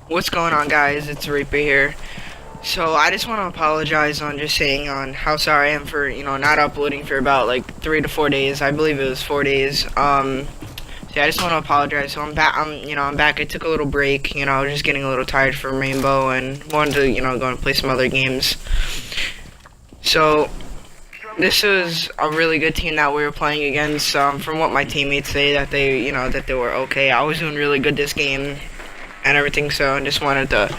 What's going on, guys? It's Reaper here. So I just want to apologize on just saying on how sorry I am for not uploading for about like 3 to 4 days. I believe it was 4 days. Yeah, I just want to apologize. So I'm back. I'm back. I took a little break. I was just getting a little tired from Rainbow and wanted to go and play some other games. So this was a really good team that we were playing against. From what my teammates say, that they were okay. I was doing really good this game and everything. So I just wanted to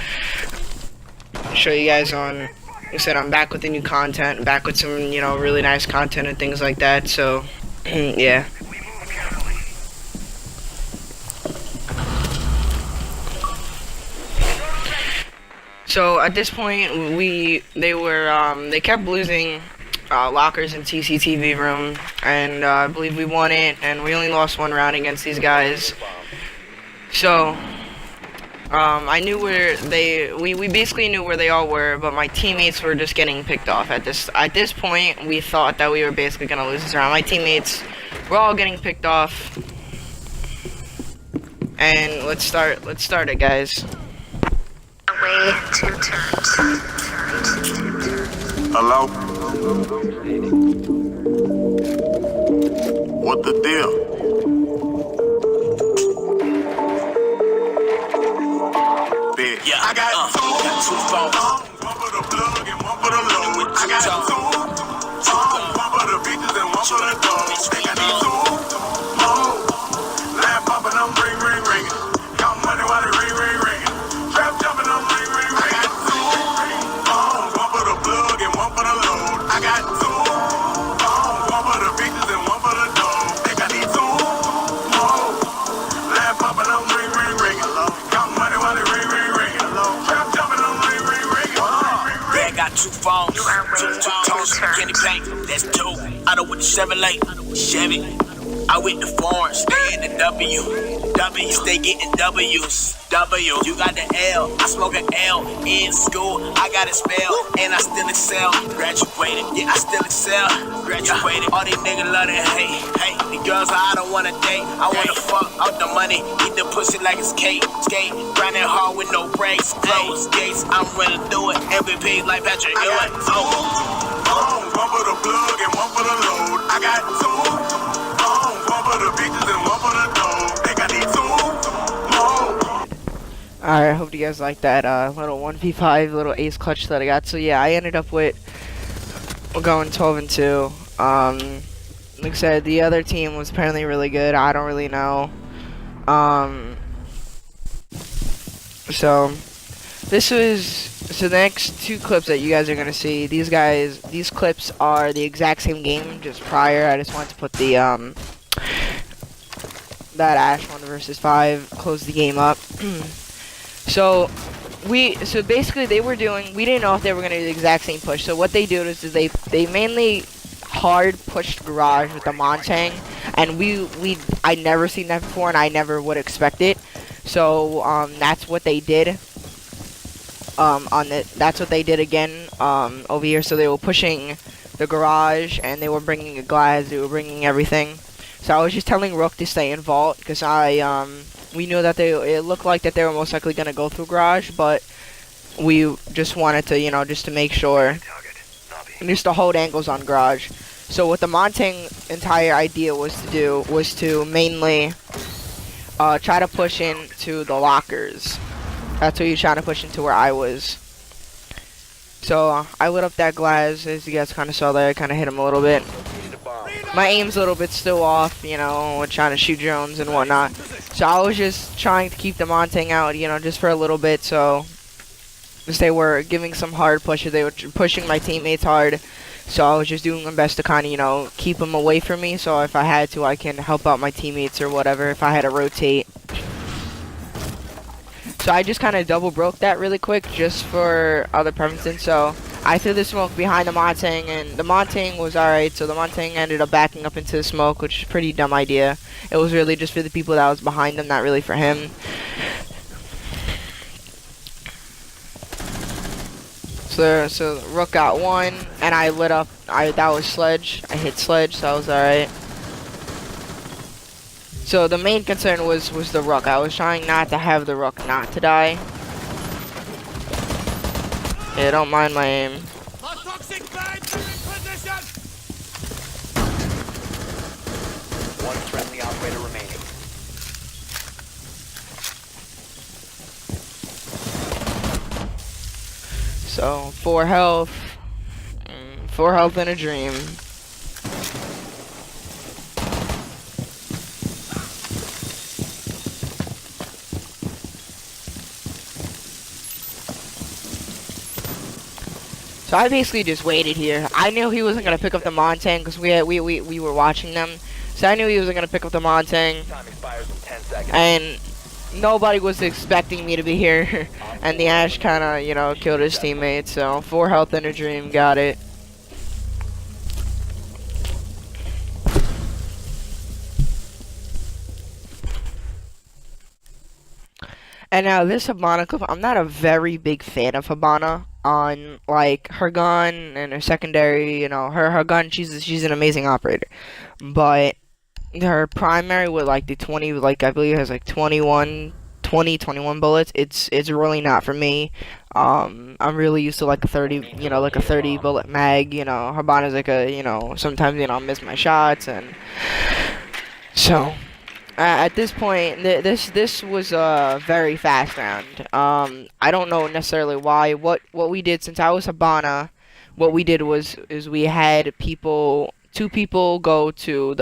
show you guys on. Like I said, I'm back with the new content, back with some really nice content and things like that. So yeah. So at this point, they kept losing lockers in TCTV room, and I believe we won it, and we only lost one round against these guys. So I knew we basically knew where they all were, but my teammates were just getting picked off at this point. We thought that we were basically gonna lose this round. My teammates were all getting picked off, and let's start it, guys. Way to turn. Hello? What the deal? Big. Yeah, I got two phones. One for the plug and one for the load. I got two. One for the bitches and one for the dogs. They got these two. Laugh popping, I'm ring, ring, ringing. Count money while they ring, ring, ringing. Trap jumping, I'm ring, ring, ringing. I got two. One for the plug and one for the load. I got two. One for the bitches and one for the dogs. They got these two. Laugh popping, I'm ring, ring, ringing. Count money while they ring, ring, ringing. Trap jumping, I'm ring, ring, ringing. Bag got two phones, two tones, candy paint, that's two. I done with the Chevrolet, Chevy. I with the foreign, stay in the W, stay getting W's, W. You got the L, I smoke an L. In school, I got a spell, and I still excel. Graduated, yeah, I still excel. Graduated, all these niggas love that hate. Hey, the girls I don't wanna date, I wanna fuck out the money, eat the pussy like it's cake. Skate, grinding hard with no brakes. Close gates, I'm ready to do it. MVP like Patrick Ewing. One for the plug and one for the load. I got two. One for the bitches and one for the dogs. They got these two. Alright, I hope you guys like that little 1v5 little ace clutch that I got. So yeah, I ended up with going 12-2. Like I said, the other team was apparently really good. I don't really know. So the next two clips that you guys are gonna see, these clips are the exact same game, just prior. I just wanted to put the that Ash 1 versus 5, close the game up. So basically we didn't know if they were gonna do the exact same push. So what they do is they mainly hard pushed garage with the Montang, and I never seen that before, and I never would expect it. So that's what they did. That's what they did again over here. So they were pushing the garage, and they were bringing a glass. They were bringing everything. So I was just telling Rook to stay in vault, because we knew that it looked like that they were most likely gonna go through garage, but we just wanted to just to make sure, just to hold angles on garage. So what the Montang entire idea was to do was to mainly try to push into the lockers. That's what you're trying to push into where I was. So I lit up that glass, as you guys kind of saw there. I kind of hit him a little bit. My aim's a little bit still off, with trying to shoot drones and whatnot. So I was just trying to keep the Montang out, just for a little bit. So as they were giving some hard pushes, they were pushing my teammates hard. So I was just doing my best to kind of, keep them away from me. So if I had to, I can help out my teammates or whatever if I had to rotate. So I just kind of double broke that really quick just for other purposes. So I threw the smoke behind the Montang, and the Montang was alright. So the Montang ended up backing up into the smoke, which is a pretty dumb idea. It was really just for the people that was behind him, not really for him. So Rook got one, and I lit up. That was Sledge. I hit Sledge, so I was alright. So the main concern was the Rook. I was trying not to have the Rook not to die. Yeah, don't mind my aim. One friendly operator remaining. So 4 health. 4 health in a dream. So I basically just waited here. I knew he wasn't gonna pick up the Montang because we were watching them. So I knew he wasn't gonna pick up the Montang, Time expires in 10 seconds. and nobody was expecting me to be here. And the Ash kind of, you know, killed his teammate. So 4 health in a dream, got it. And now this Hibana clip, I'm not a very big fan of Hibana on like her gun and her secondary, you know, her gun, she's an amazing operator. But her primary with like the 20, like I believe it has like 21 bullets. It's really not for me. I'm really used to like a 30, you know, like a 30 bullet mag, you know. Hibana's like a, you know, sometimes, you know, I miss my shots, and so at this point, this was a very fast round. I don't know necessarily why. What we did, since I was Hibana, what we did was we had two people go 10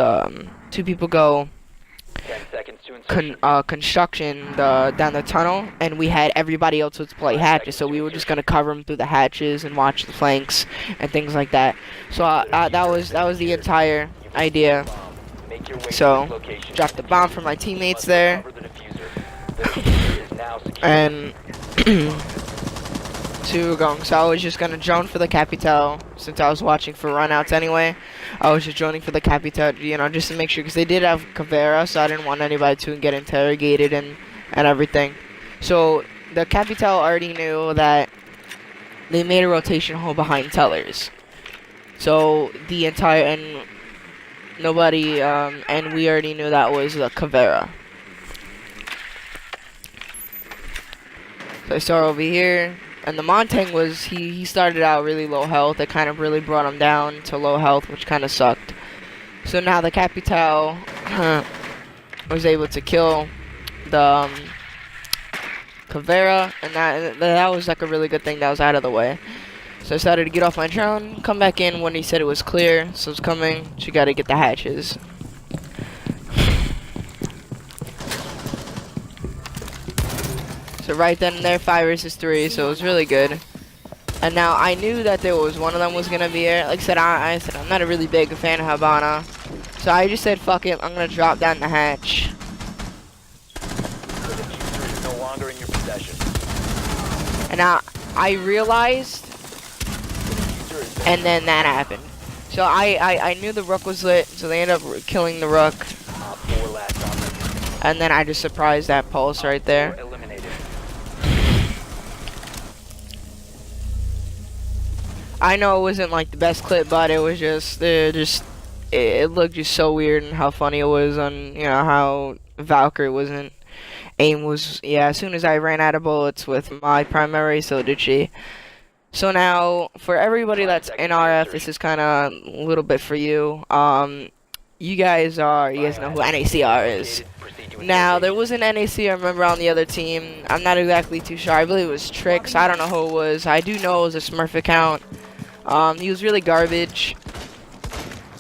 seconds to insertion. construction down the tunnel, and we had everybody else would play hatches. So we were just gonna cover them through the hatches and watch the flanks and things like that. So that was the entire idea. Make your way So, to this location. dropped the bomb for my teammates there, Cover the diffuser. The diffuser is now secure. and 2 going. So I was just gonna drone for the Capital, since I was watching for runouts anyway. I was just droning for the Capital, you know, just to make sure, because they did have Caveira, so I didn't want anybody to get interrogated and everything. So the Capital already knew that they made a rotation hole behind tellers. So the entire, and nobody, and we already knew that was the Caveira. So I start over here, and the Montang was, he started out really low health. It kind of really brought him down to low health, which kind of sucked. So now the Capital was able to kill the Caveira, and that was like a really good thing that was out of the way. So I started to get off my drone, come back in when he said it was clear. So it's coming. So you gotta get the hatches. So right then and there, 5 versus 3. So it was really good. And now I knew that there was one of them was gonna be here. Like I said, I'm not a really big fan of Hibana. So I just said, fuck it, I'm gonna drop down the hatch. The diffuser is no longer in your possession. And now I realized, and then that happened. So I knew the Rook was lit, so they ended up killing the Rook. Op 4 last operator. And then I just surprised that Pulse right there. Eliminated. I know it wasn't like the best clip, but it was just, it looked just so weird, and how funny it was on, you know, how Valkyrie wasn't, aim was, yeah, as soon as I ran out of bullets with my primary, so did she. So now, for everybody that's in RF, this is kind of a little bit for you. You guys know who NACR is. Proceed to Now, there interrogation. was an NACR member on the other team. I'm not exactly too sure. I believe it was Trix. I don't know who it was. I do know it was a Smurf account. He was really garbage.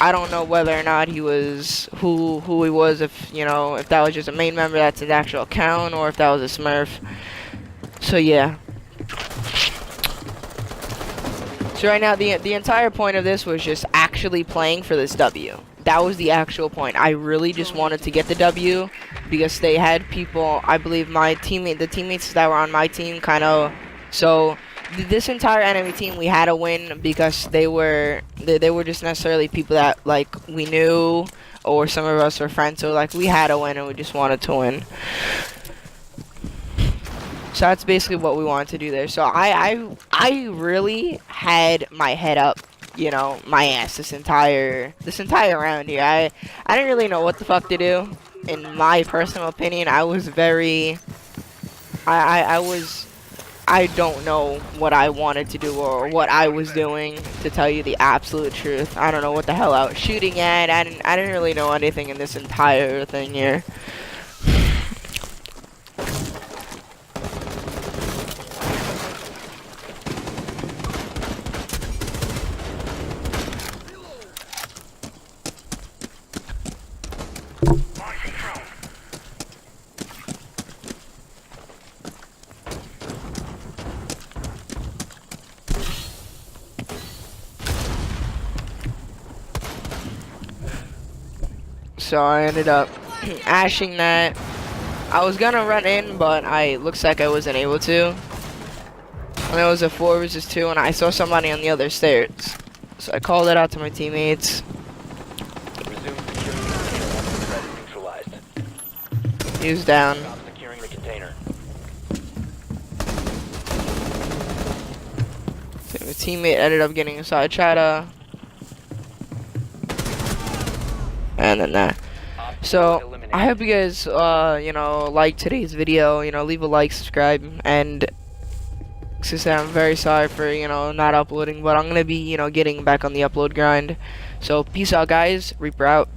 I don't know whether or not he was who he was, if, you know, if that was just a main member, that's his actual account, or if that was a Smurf. So yeah. So right now, the entire point of this was just actually playing for this W. That was the actual point. I really just wanted to get the W, because they had people, I believe the teammates that were on my team kind of, so this entire enemy team, we had to win, because they were just necessarily people that, like, we knew, or some of us were friends, so like we had to win, and we just wanted to win. So that's basically what we wanted to do there. So I really had my head up, you know, my ass this entire round here. I didn't really know what the fuck to do. In my personal opinion, I was very, I I don't know what I wanted to do or what I was doing, to tell you the absolute truth. I don't know what the hell I was shooting at. I didn't really know anything in this entire thing here. So I ended up ashing that. I was gonna run in, but looks like I wasn't able to. And it was a 4 versus 2, and I saw somebody on the other stairs. So I called it out to my teammates. Resume securing the container once the threat is neutralized. He was down. Stop securing the container. So my teammate ended up getting a side chatter. And then that. So I hope you guys you know, like today's video. You know, leave a like, subscribe, and I'm very sorry for, you know, not uploading, but I'm gonna be, you know, getting back on the upload grind. So peace out, guys. Reaper out.